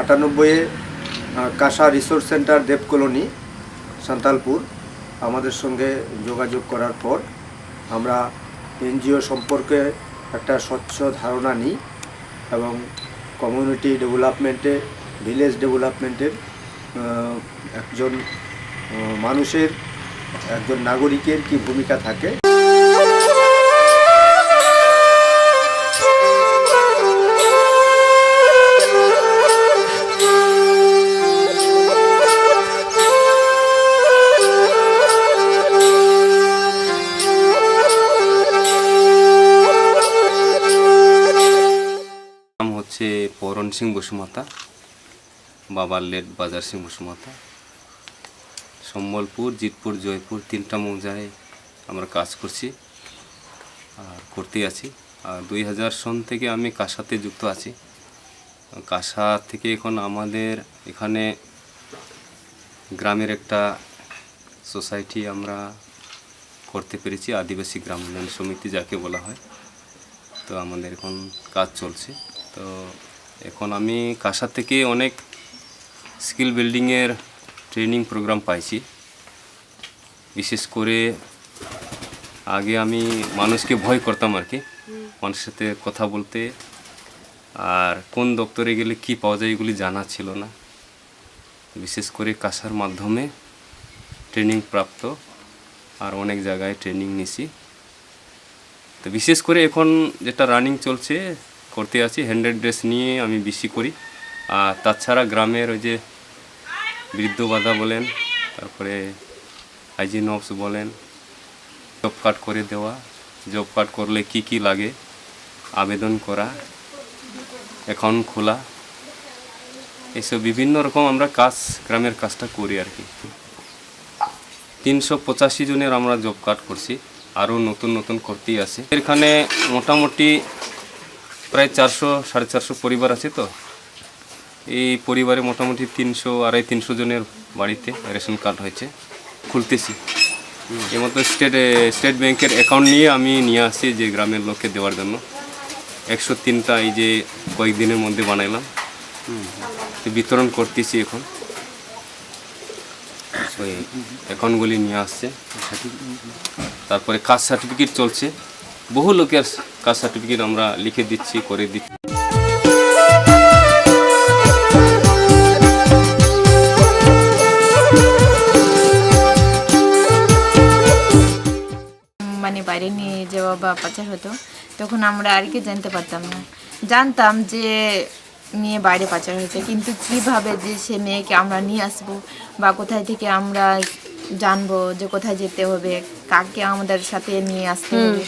98-এ কাঁসা resource centre দেব colony সান্তালপুর আমাদের সঙ্গে যোগাযোগ করার পর আমরা এনজিও সম্পর্কে একটা স্বচ্ছ ধারণা নিই এবং কমিউনিটি ডেভেলপমেন্টে ভিলেজ ডেভেলপমেন্টের একজন মানুষের একজন নাগরিকের কি ভূমিকা থাকে। নাম হচ্ছে পরণ সিং বসুমাতা, বাবার লেট বাজার সিং বসুমাতা। সম্বলপুর, জিতপুর, জয়পুর 3টা মৌজায় আমরা কাজ করছি আর করতে আছি। আর 2000 সন থেকে আমি কাঁসাতে যুক্ত আছি। কাঁসা থেকে এখন আমাদের এখানে গ্রামের একটা সোসাইটি আমরা করতে পেরেছি, আদিবাসী গ্রাম উন্নয়ন সমিতি যাকে বলা হয়। তো আমাদের এখন কাজ চলছে। তো এখন আমি কাঁসা থেকে অনেক স্কিল বিল্ডিংয়ের ট্রেনিং প্রোগ্রাম পাইছি। বিশেষ করে আগে আমি মানুষকে ভয় করতাম আর কি, মানুষের সাথে কথা বলতে, আর কোন দপ্তরে গেলে কি পাওয়া যায় এগুলি জানা ছিল না। বিশেষ করে কাঁসার মাধ্যমে ট্রেনিং প্রাপ্ত আর অনেক জায়গায় ট্রেনিং নিছি। তো বিশেষ করে এখন যেটা রানিং চলছে করতে আছি, হ্যান্ডেড ড্রেস নিয়ে আমি বেশি করি। আর তাছাড়া গ্রামের ওই যে বৃদ্ধ বাধা বলেন, তারপরে হাইজিন অফস বলেন, জব কার্ড করে দেওয়া, জব কার্ড করলে কি কি লাগে, আবেদন করা, অ্যাকাউন্ট খোলা, এসব বিভিন্ন রকম আমরা কাজ, গ্রামের কাজটা করি আর কি। 385 জনের আমরা জব কার্ড করছি, আরও নতুন নতুন করতেই আছে। এখানে মোটামুটি প্রায় 400-450 পরিবার আছে। তো এই পরিবারে মোটামুটি 300-350 জনের বাড়িতে রেশন কার্ড হয়েছে, খুলতেছি। এর মতো স্টেট ব্যাংকের অ্যাকাউন্ট নিয়ে আমি নিয়ে আসছি যে গ্রামের লোককে দেওয়ার জন্য। 103টা এই যে কয়েকদিনের মধ্যে বানাইলাম, বিতরণ করতেছি এখন। ওই অ্যাকাউন্টগুলি নিয়ে আসছে। তারপরে কাস্ট সার্টিফিকেট চলছে, বহু লোকের কাস্ট সার্টিফিকেট আমরা লিখে দিচ্ছি, করে দিচ্ছি। মানে বাইরে নিয়ে যাওয়া বা পাচার হতো, তখন আমরা আর কি জানতে পারতাম না। জানতাম যে মেয়ে বাইরে পাচার হয়েছে, কিন্তু কিভাবে যে সে মেয়েকে আমরা নিয়ে আসবো বা কোথায় থেকে আমরা জানবো যে কোথায় যেতে হবে, কাকে আমাদের সাথে নিয়ে আসতে হবে,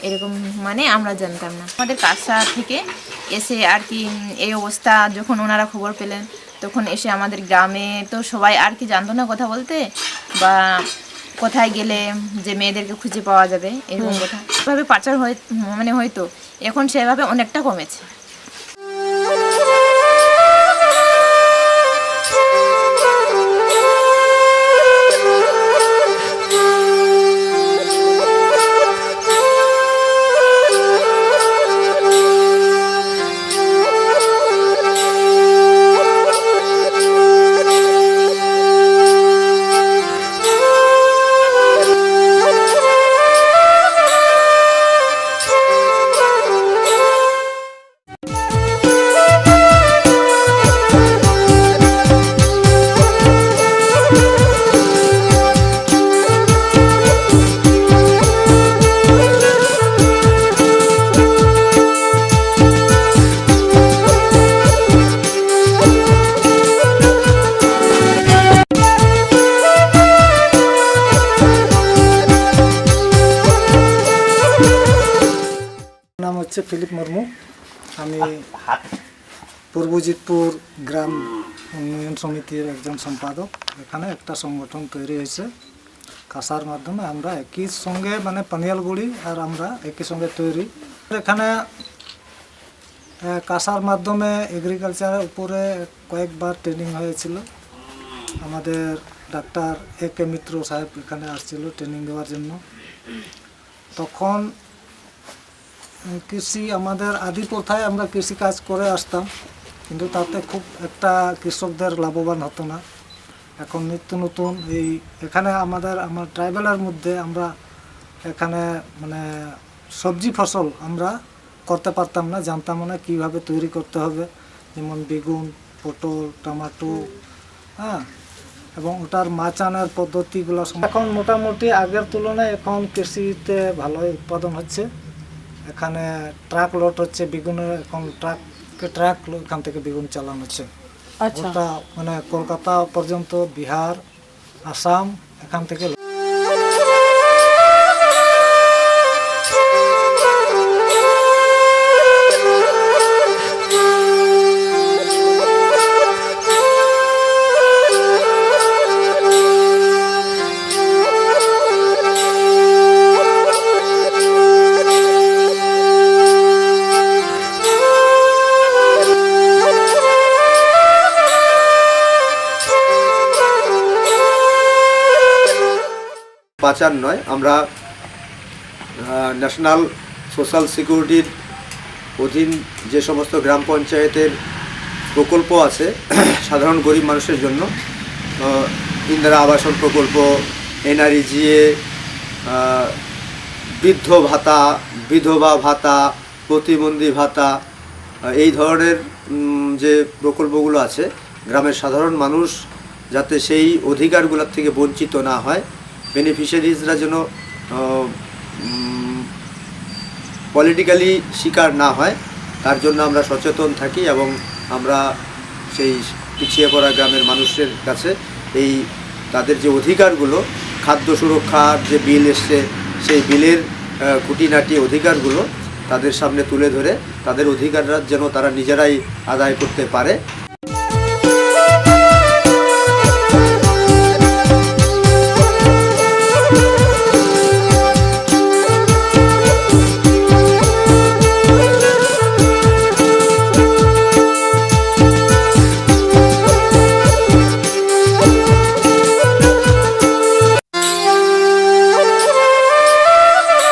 এরকম মানে আমরা জানতাম না। আমাদের কাঁসা থেকে এসে আর কি এই অবস্থা যখন ওনারা খবর পেলেন, তখন এসে আমাদের গ্রামে তো সবাই আর কি জানতো না কথা বলতে, বা কোথায় গেলে যে মেয়েদেরকে খুঁজে পাওয়া যাবে এরকম কথা। এভাবে পাচার মানে হয়তো এখন সেভাবে অনেকটা কমেছে। নাম হচ্ছে ফিলিপ মুর্মু। আমি পূর্ব জিতপুর গ্রাম উন্নয়ন সমিতির একজন সম্পাদক। এখানে একটা সংগঠন তৈরি হয়েছে কাঁসার মাধ্যমে। আমরা একই সঙ্গে মানে পানিয়ালগুড়ি আর আমরা একই সঙ্গে তৈরি। এখানে কাঁসার মাধ্যমে এগ্রিকালচারের উপরে কয়েকবার ট্রেনিং হয়েছিল। আমাদের ডাক্তার A.K. মিত্র সাহেব এখানে আসছিল ট্রেনিং দেওয়ার জন্য। তখন কৃষি আমাদের আদি প্রথায় আমরা কৃষি কাজ করে আসতাম। কিন্তু তাতে খুব একটা কৃষকদের লাভবান হতো না। এখন নিত্য নতুন এখানে আমার ট্রাইবেলের মধ্যে আমরা এখানে মানে সবজি ফসল আমরা করতে পারতাম না, জানতাম না কীভাবে তৈরি করতে হবে, যেমন বেগুন, পটল, টমেটো, হ্যাঁ, এবং ওটার মাছ আনার পদ্ধতিগুলো এখন মোটামুটি আগের তুলনায় এখন কৃষিতে ভালোই উৎপাদন হচ্ছে। এখানে ট্রাক লোড হচ্ছে বেগুনের, এখন ট্রাক এখান থেকে বেগুন চালানো হচ্ছে। আচ্ছা, ওটা মানে কলকাতা পর্যন্ত, বিহার, আসাম এখান থেকে। 55 আমরা ন্যাশনাল সোশ্যাল সিকিউরিটির অধীন যে সমস্ত গ্রাম পঞ্চায়েতের প্রকল্প আছে সাধারণ গরিব মানুষের জন্য, ইন্দিরা আবাসন প্রকল্প, এনআরইজিএ, বৃদ্ধ ভাতা, বিধবা ভাতা, প্রতিবন্ধী ভাতা, এই ধরনের যে প্রকল্পগুলো আছে, গ্রামের সাধারণ মানুষ যাতে সেই অধিকারগুলোর থেকে বঞ্চিত না হয়, বেনিফিশিয়ারিজরা যেন পলিটিক্যালি শিকার না হয়, তার জন্য আমরা সচেতন থাকি এবং আমরা সেই পিছিয়ে পড়া গ্রামের মানুষের কাছে তাদের যে অধিকারগুলো, খাদ্য সুরক্ষার যে বিল এসছে সেই বিলের খুঁটিনাটি অধিকারগুলো তাদের সামনে তুলে ধরে তাদের অধিকাররা যেন তারা নিজেরাই আদায় করতে পারে